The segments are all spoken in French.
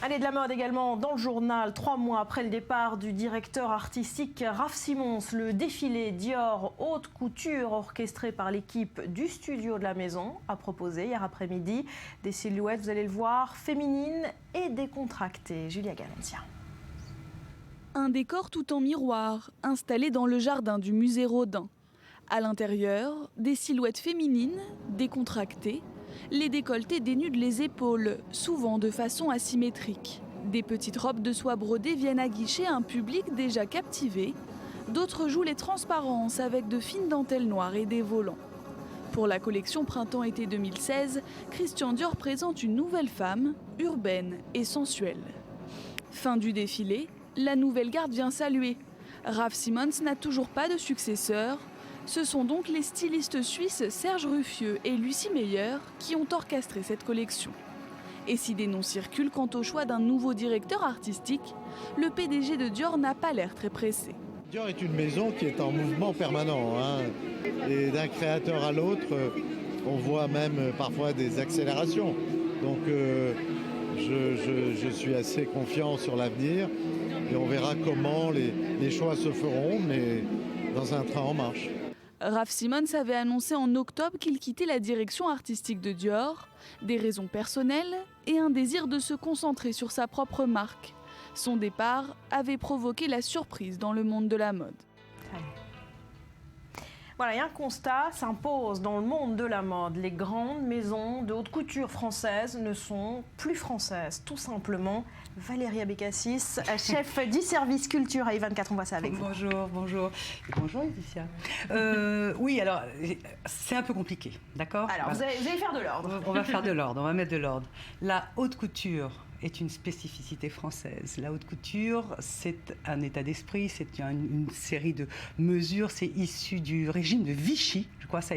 Allez, de la mode également dans le journal. 3 mois après le départ du directeur artistique Raph Simons, le défilé Dior haute couture orchestré par l'équipe du studio de la maison a proposé hier après-midi des silhouettes, vous allez le voir, féminines et décontractées. Julia Galantia. Un décor tout en miroir, installé dans le jardin du musée Rodin. À l'intérieur, des silhouettes féminines, décontractées. Les décolletés dénudent les épaules, souvent de façon asymétrique. Des petites robes de soie brodées viennent aguicher un public déjà captivé. D'autres jouent les transparences avec de fines dentelles noires et des volants. Pour la collection Printemps-été 2016, Christian Dior présente une nouvelle femme, urbaine et sensuelle. Fin du défilé, la nouvelle garde vient saluer. Raph Simons n'a toujours pas de successeur. Ce sont donc les stylistes suisses Serge Ruffieux et Lucie Meyer qui ont orchestré cette collection. Et si des noms circulent quant au choix d'un nouveau directeur artistique, le PDG de Dior n'a pas l'air très pressé. Dior est une maison qui est en mouvement permanent. Et d'un créateur à l'autre, on voit même parfois des accélérations. Donc je suis assez confiant sur l'avenir et on verra comment les choix se feront, mais dans un train en marche. Raph Simons avait annoncé en octobre qu'il quittait la direction artistique de Dior, des raisons personnelles et un désir de se concentrer sur sa propre marque. Son départ avait provoqué la surprise dans le monde de la mode. Voilà, et un constat s'impose dans le monde de la mode. Les grandes maisons de haute couture françaises ne sont plus françaises, tout simplement. Valérie Abécassis, chef du service culture à I24, on voit ça avec vous. Bonjour, bonjour. Bonjour Laetitia. Oui, alors, c'est un peu compliqué, d'accord ? Alors, vous allez faire de l'ordre. On va faire de l'ordre, on va mettre de l'ordre. La haute couture est une spécificité française. La haute couture, c'est un état d'esprit, c'est une série de mesures, c'est issu du régime de Vichy. Je crois que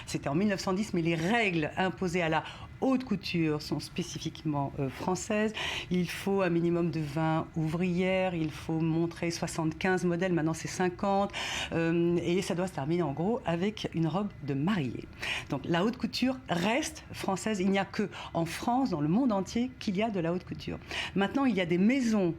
c'était en 1910, mais les règles imposées à la haute couture sont spécifiquement françaises. Il faut un minimum de 20 ouvrières, il faut montrer 75 modèles, maintenant c'est 50, et ça doit se terminer en gros avec une robe de mariée. Donc la haute couture reste française, il n'y a que en France, dans le monde entier, qu'il y a de la haute couture. Maintenant, il y a des maisons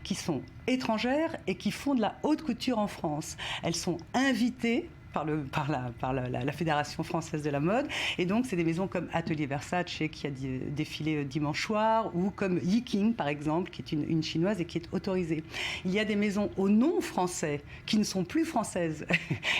qui sont étrangères et qui font de la haute couture en France. Elles sont invitées par la Fédération française de la mode. Et donc, c'est des maisons comme Atelier Versace qui a défilé dimanche soir, ou comme Yiking, par exemple, qui est une chinoise et qui est autorisée. Il y a des maisons au nom français qui ne sont plus françaises.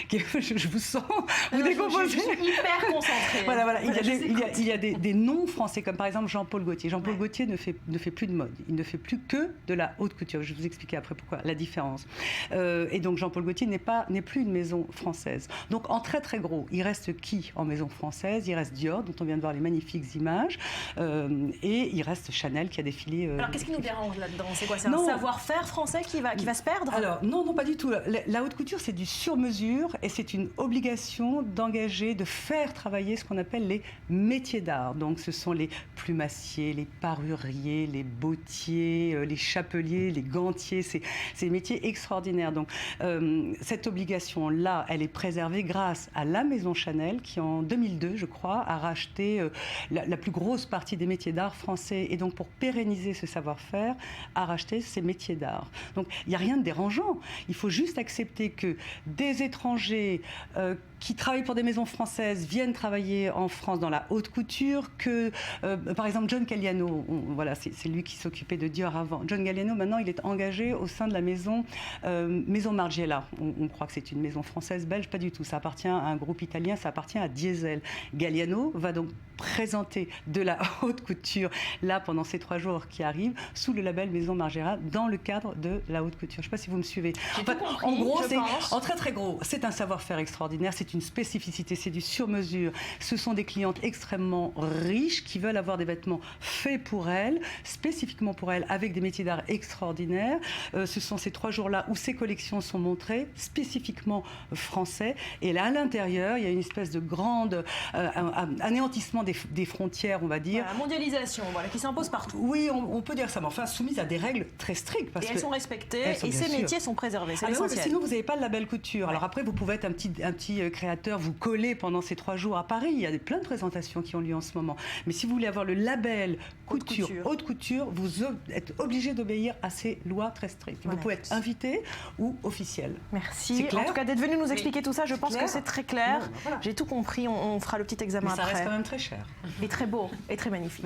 Je vous sens, vous décomposez. Je suis hyper concentrée. Voilà. Il y a des noms français, comme par exemple Jean-Paul Gaultier. Jean-Paul Gaultier ne fait plus de mode. Il ne fait plus que de la haute couture. Je vais vous expliquer après pourquoi, la différence. Et donc, Jean-Paul Gaultier n'est plus une maison française. Donc en très très gros, il reste qui en maison française ? Il reste Dior, dont on vient de voir les magnifiques images, et il reste Chanel qui a défilé. Alors qu'est-ce qui nous dérange là-dedans ? C'est quoi ? C'est un savoir-faire français qui va se perdre ? Alors non, pas du tout. La haute couture, c'est du sur-mesure et c'est une obligation d'engager, de faire travailler ce qu'on appelle les métiers d'art. Donc ce sont les plumassiers, les paruriers, les bottiers, les chapeliers, les gantiers. C'est des métiers extraordinaires. Donc cette obligation-là, elle est préservée grâce à la maison Chanel qui, en 2002, je crois, a racheté la plus grosse partie des métiers d'art français. Et donc, pour pérenniser ce savoir-faire, a racheté ces métiers d'art. Donc, il n'y a rien de dérangeant. Il faut juste accepter que des étrangers qui travaillent pour des maisons françaises viennent travailler en France dans la haute couture, que, par exemple, John Galliano, c'est lui qui s'occupait de Dior avant. John Galliano, maintenant, il est engagé au sein de la maison Margiela. On croit que c'est une maison française, belge, pas du tout. Ça appartient à un groupe italien, ça appartient à Diesel. Galliano va donc présenter de la haute couture, là, pendant ces 3 jours qui arrivent, sous le label Maison Margiela, dans le cadre de la haute couture. Je ne sais pas si vous me suivez. En gros, en très très gros, c'est un savoir-faire extraordinaire, c'est une spécificité, c'est du sur-mesure. Ce sont des clientes extrêmement riches qui veulent avoir des vêtements faits pour elles, spécifiquement pour elles, avec des métiers d'art extraordinaires. Ce sont ces 3 jours-là où ces collections sont montrées, spécifiquement françaises. fait. Et là, à l'intérieur, il y a une espèce de grande anéantissement des frontières, on va dire. La mondialisation, voilà, qui s'impose partout. Oui, on peut dire ça, mais enfin soumise à des règles très strictes. Parce et elles sont respectées, et bien ces sûr. métiers sont préservés, c'est Ah, l'essentiel. sinon, vous n'avez pas le label couture. Alors après, vous pouvez être un petit créateur, vous coller pendant ces 3 jours à Paris. Il y a plein de présentations qui ont lieu en ce moment. Mais si vous voulez avoir le label couture, haute couture, vous êtes obligé d'obéir à ces lois très strictes. Voilà. Vous pouvez être invité ou officiel. Merci. Clair En tout cas, d'être venu nous expliquer tout ça, je pense que c'est très clair. Bon, voilà. J'ai tout compris, on fera le petit examen Mais ça après. reste quand même très cher. Et très beau, et très magnifique.